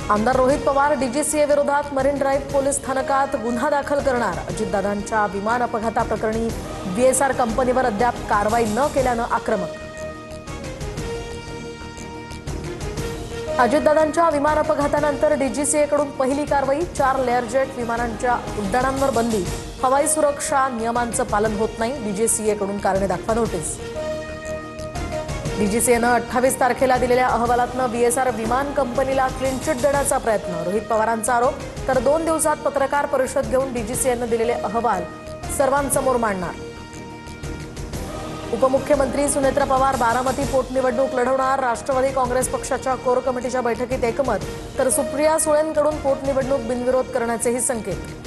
आमदार रोहित पवार डीजीसीए विरोधात marine drive police स्थानकात गुन्हा दाखल करणार। अजितदादांच्या विमान अपघाताप्रकरणी बीएसआर कंपनीवर अद्याप कारवाई न केल्यानं आक्रमक। अजितदादांच्या विमान अपघातानंतर डीजीसीएकडून पहिली कारवाई। 4 लेअर जेट विमानांच्या उड्डाणांवर बंदी। हवाई सुरक्षा नियमांचं पालन होत नाही। डीजीसीएकडून कारणे दाखवा नोटीस। डीजीसीएनं 28 तारखेला दिलेल्या अहवालातनं बीएसआर विमान कंपनीला क्लीन चिट देण्याचा प्रयत्न। रोहित पवारांचा आरोप। तर 2 दिवसात पत्रकार परिषद घेऊन डीजीसीएनं दिलेले अहवाल सर्वांसमोर मांडणार। उपमुख्यमंत्री सुनेत्रा पवार बारामती पोटनिवडणूक लढवणार। राष्ट्रवादी काँग्रेस पक्षाच्या कोर कमिटीच्या बैठकीत एकमत। तर सुप्रिया सुळेंकडून पोटनिवडणूक बिनविरोध करण्याचेही संकेत।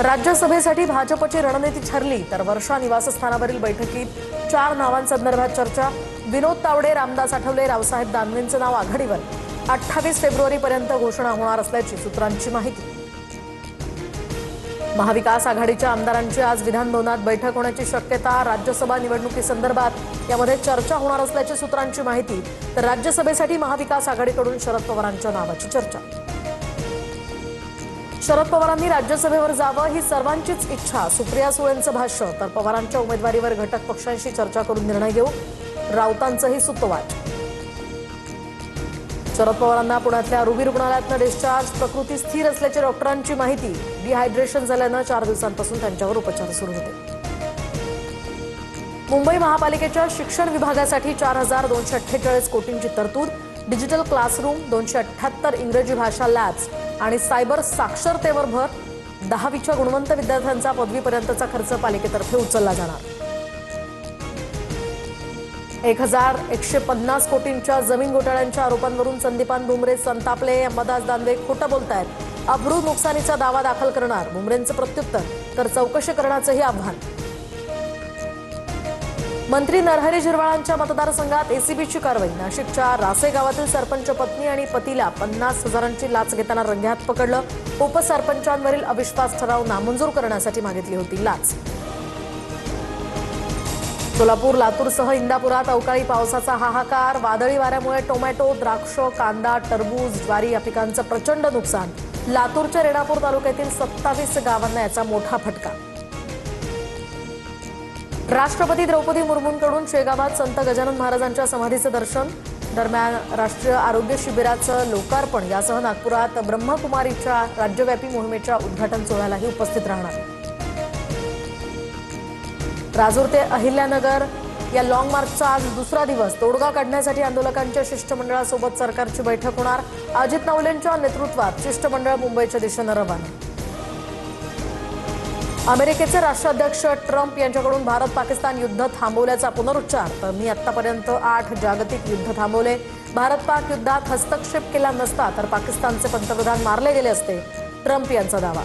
राज्यसभेसाठी भाजपची रणनीती ठरली। तर वर्षा निवासस्थानावरील बैठकीत 4 नावांसंदर्भात चर्चा। विनोद तावडे, रामदास आठवले, रावसाहेब दानवेंचं नाव आघाडीवर। 28 फेब्रुवारीपर्यंत घोषणा होणार असल्याची सूत्रांची माहिती। महाविकास आघाडीच्या आमदारांची आज विधानभवनात बैठक होण्याची शक्यता। राज्यसभा निवडणुकीसंदर्भात यामध्ये चर्चा होणार असल्याची सूत्रांची माहिती। तर राज्यसभेसाठी महाविकास आघाडीकडून शरद पवारांच्या नावाची चर्चा। शरद पवारांनी राज्यसभेवर जावं ही सर्वांचीच इच्छा। सुप्रिया सुळेंचं भाष्य। तर पवारांच्या उमेदवारीवर घटक पक्षांशी चर्चा करून निर्णय घेऊ। राऊतांचंही सुतोवाच। शरद पवारांना पुण्यातल्या रुबी रुग्णालयातनं डिस्चार्ज। प्रकृती स्थिर असल्याची डॉक्टरांची माहिती। डिहायड्रेशन झाल्यानं 4 दिवसांपासून त्यांच्यावर उपचार सुरू होते। मुंबई महापालिकेच्या शिक्षण विभागासाठी 4,248 कोटींची तरतूद। डिजिटल क्लासरूम, 278 इंग्रजी भाषा लॅब्स आणि सायबर साक्षरतेवर भर। 10वीच्या गुणवंत विद्यार्थ्यांचा पदवीपर्यंतचा खर्च पालिकेतर्फे उचलला जाणार। 1,150 कोटींच्या जमीन घोटाळ्यांच्या आरोपांवरून संदीपान भुमरे संतापले। अंबादास दानवे खोटं बोलतायत। अब्रू नुकसानीचा दावा दाखल करणार। भुमरेंचं प्रत्युत्तर। तर चौकशी करण्याचंही आव्हान। मंत्री नरहरी झिरवाळांच्या मतदारसंघात एसीबीची कारवाई। नाशिकच्या रासे गावातील सरपंच पत्नी आणि पतीला 50,000ची लाच घेताना रंगेहात पकडलं। उपसरपंचांवरील अविश्वास ठराव नामंजूर करण्यासाठी मागितली होती लाच। सोलापूर, लातूरसह इंदापुरात अवकाळी पावसाचा हाहाकार। वादळी वाऱ्यामुळे टोमॅटो, द्राक्ष, कांदा, टरबूज, ज्वारी या पिकांचं प्रचंड नुकसान। लातूरच्या रेणापूर तालुक्यातील 27 गावांना याचा मोठा फटका। राष्ट्रपती द्रौपदी मुर्मूंकडून शेगावात संत गजानन महाराजांच्या समाधीचं दर्शन। दरम्यान राष्ट्रीय आरोग्य शिबिराचं लोकार्पण यासह नागपुरात ब्रह्मकुमारीच्या राज्यव्यापी मोहिमेच्या उद्घाटन सोहळ्यालाही उपस्थित राहणार। राजूर ते अहिल्यानगर या लॉंग मार्चचा आज दुसरा दिवस। तोडगा काढण्यासाठी आंदोलकांच्या शिष्टमंडळासोबत सरकारची बैठक होणार। अजित नवलेंच्या नेतृत्वात शिष्टमंडळ मुंबईच्या दिशेनं रवाना। अमेरिकेचे राष्ट्राध्यक्ष ट्रम्प यांच्याकडून भारत पाकिस्तान युद्ध थांबवल्याचा पुनरुच्चार। तर मी आतापर्यंत 8 जागतिक युद्ध थांबवले। भारत पाक युद्धात हस्तक्षेप केला नसता तर पाकिस्तानचे पंतप्रधान मारले गेले असते, ट्रम्प यांचा दावा।